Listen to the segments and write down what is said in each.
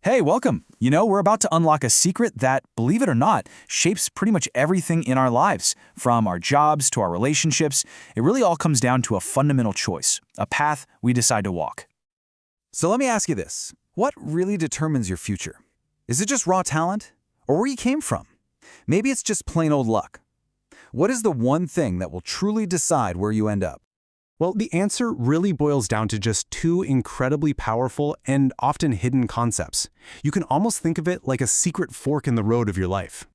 Hey, welcome. We're about to unlock a secret that, believe it or not, shapes pretty much everything in our lives. From our jobs to our relationships, it really all comes down to a fundamental choice, a path we decide to walk. So let me ask you this. What really determines your future? Is it just raw talent? Or where you came from? Maybe it's just plain old luck. What is the one thing that will truly decide where you end up? Well, the answer really boils down to just two incredibly powerful and often hidden concepts. You can almost think of it like a secret fork in the road of your life.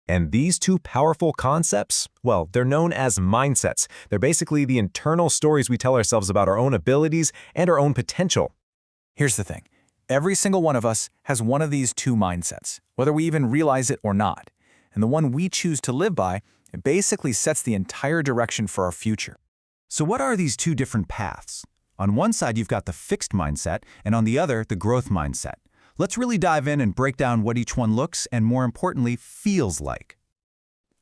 And these two powerful concepts, well, they're known as mindsets. They're basically the internal stories we tell ourselves about our own abilities and our own potential. Here's the thing. Every single one of us has one of these two mindsets, whether we even realize it or not. And the one we choose to live by, it basically sets the entire direction for our future. So what are these two different paths? On one side, you've got the fixed mindset, and on the other, the growth mindset. Let's really dive in and break down what each one looks and, more importantly, feels like.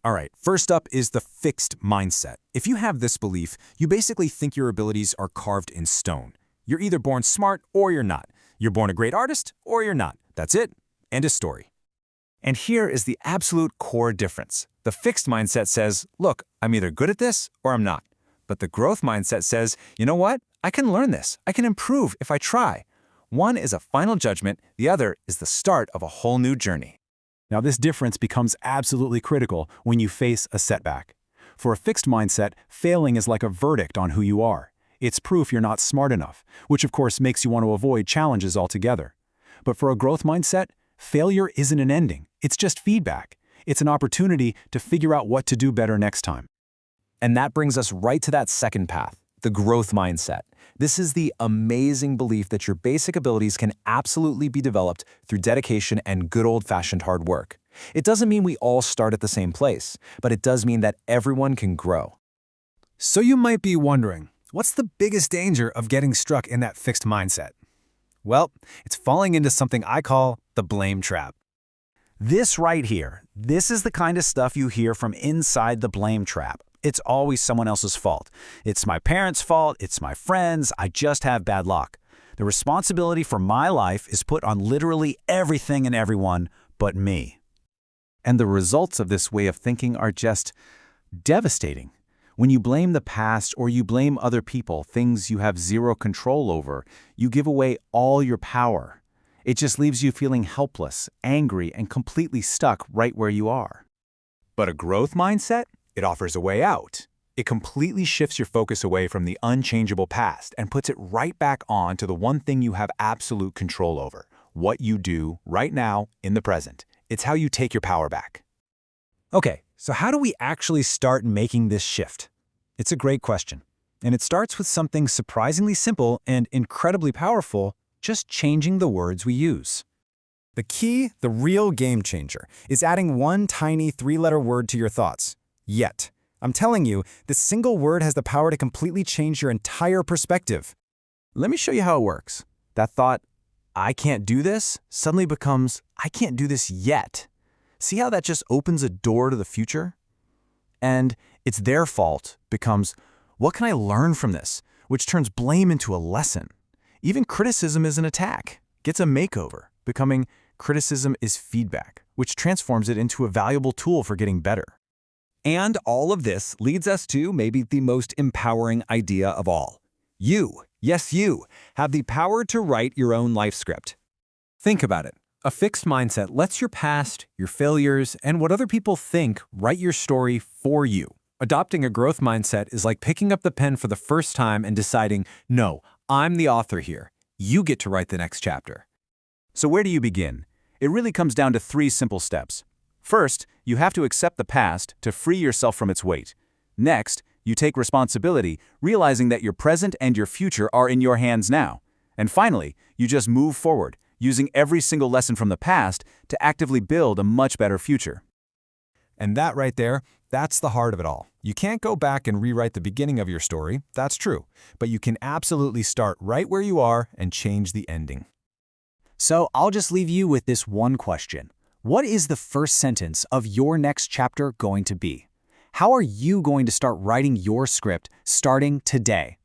All right, first up is the fixed mindset. If you have this belief, you basically think your abilities are carved in stone. You're either born smart or you're not. You're born a great artist or you're not. That's it. End of story. And here is the absolute core difference. The fixed mindset says, look, I'm either good at this or I'm not. But the growth mindset says, you know what? I can learn this. I can improve if I try. One is a final judgment. The other is the start of a whole new journey. Now, this difference becomes absolutely critical when you face a setback. For a fixed mindset, failing is like a verdict on who you are. It's proof you're not smart enough, which of course makes you want to avoid challenges altogether. But for a growth mindset, failure isn't an ending. It's just feedback. It's an opportunity to figure out what to do better next time. And that brings us right to that second path, the growth mindset. This is the amazing belief that your basic abilities can absolutely be developed through dedication and good old-fashioned hard work. It doesn't mean we all start at the same place, but it does mean that everyone can grow. So you might be wondering, what's the biggest danger of getting stuck in that fixed mindset? Well, it's falling into something I call the blame trap. This right here, this is the kind of stuff you hear from inside the blame trap. It's always someone else's fault. It's my parents' fault, it's my friends, I just have bad luck. The responsibility for my life is put on literally everything and everyone but me. And the results of this way of thinking are just devastating. When you blame the past or you blame other people, things you have zero control over, you give away all your power. It just leaves you feeling helpless, angry, and completely stuck right where you are. But a growth mindset? It offers a way out. It completely shifts your focus away from the unchangeable past and puts it right back on to the one thing you have absolute control over, what you do right now in the present. It's how you take your power back. Okay, so how do we actually start making this shift? It's a great question. And it starts with something surprisingly simple and incredibly powerful, just changing the words we use. The key, the real game changer, is adding one tiny three-letter word to your thoughts. Yet. I'm telling you, this single word has the power to completely change your entire perspective. Let me show you how it works. That thought, I can't do this, suddenly becomes, I can't do this yet. See how that just opens a door to the future? And it's their fault becomes, what can I learn from this? Which turns blame into a lesson. Even criticism is an attack, gets a makeover, becoming criticism is feedback, which transforms it into a valuable tool for getting better. And all of this leads us to maybe the most empowering idea of all. You, yes you, have the power to write your own life script. Think about it. A fixed mindset lets your past, your failures, and what other people think write your story for you. Adopting a growth mindset is like picking up the pen for the first time and deciding, no, I'm the author here. You get to write the next chapter. So where do you begin? It really comes down to three simple steps. First, you have to accept the past to free yourself from its weight. Next, you take responsibility, realizing that your present and your future are in your hands now. And finally, you just move forward, using every single lesson from the past to actively build a much better future. And that right there, that's the heart of it all. You can't go back and rewrite the beginning of your story, that's true. But you can absolutely start right where you are and change the ending. So I'll just leave you with this one question. What is the first sentence of your next chapter going to be? How are you going to start writing your script starting today?